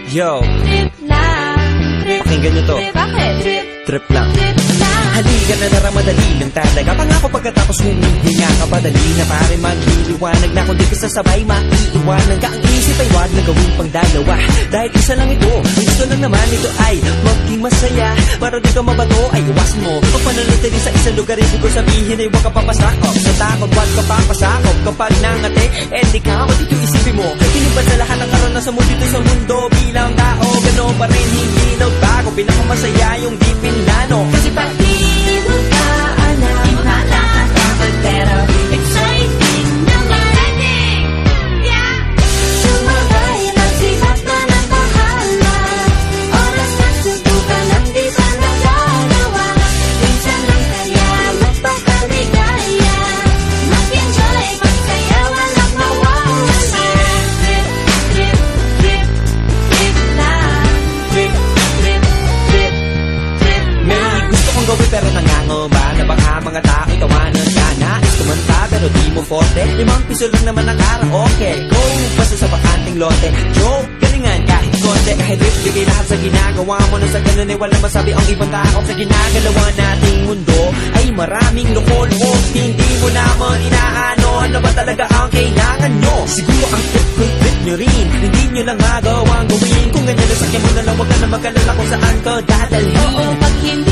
Yo, Trip lang, trip, pakinggan nyo to. trip, bakit? Trip, Trip lang. trip lang. Halika na naramadali ng talaga. Pangako pagkatapos humihinga ka pa. Dali na pare magliliwanag na. Kung di ka sasabay maiiwanan ka. Ang isip ay wag na gawin pang dalawa. Dahil isa lang ito. Ang gusto lang naman ito ay maging masaya. Para di ka mabato ay iwasan mo. Pag pananatili sa isang lugar, ibig ko sabihin ay huwag ka papasakop. Sa takot wag ka papasakop. Kapag nangate, di ka dito isipin mo. Kinipan sa lahat ng karanasan mo dito sa mundo. Bilang tao, gano'n pa rin hindi nagbago. Pinakamasaya yung di pinlano. Kasi Pag di mo ka alam, nakakatakot pero exciting naman. Yeah! Sumabay, magsipat na ng bahala. Oras na subukan ang di pa nagagawa. Minsan lang kaya magpakaligaya. Mag-enjoy, magsaya, walang mawawala. Trip, trip, trip, trip lang. Trip, trip, trip, trip may lang. gusto kong gawin pero nangangamba na baka mga tao'y tawanan ka. Nais kumanta pero di mo forte. 5 piso lang naman ang karaoke. Go, basta sa bakanting lote. Joke, galingan kahit konti. Kahit rip, bigay lahat sa ginagawa mo. Na sa ganun ay walang masabi ang ibang tao. Sa ginagalawa nating mundo ay maraming loko-loko. Hindi mo naman inaano. Ano ba talaga ang kailangan nyo? Siguro ang trip nyo rin. Hindi nyo lang magawang gawin. Kung ganyan na sakyan mo na lang, wag ka na mag-alala kung saan ka dadalhin. Oo, pag hindi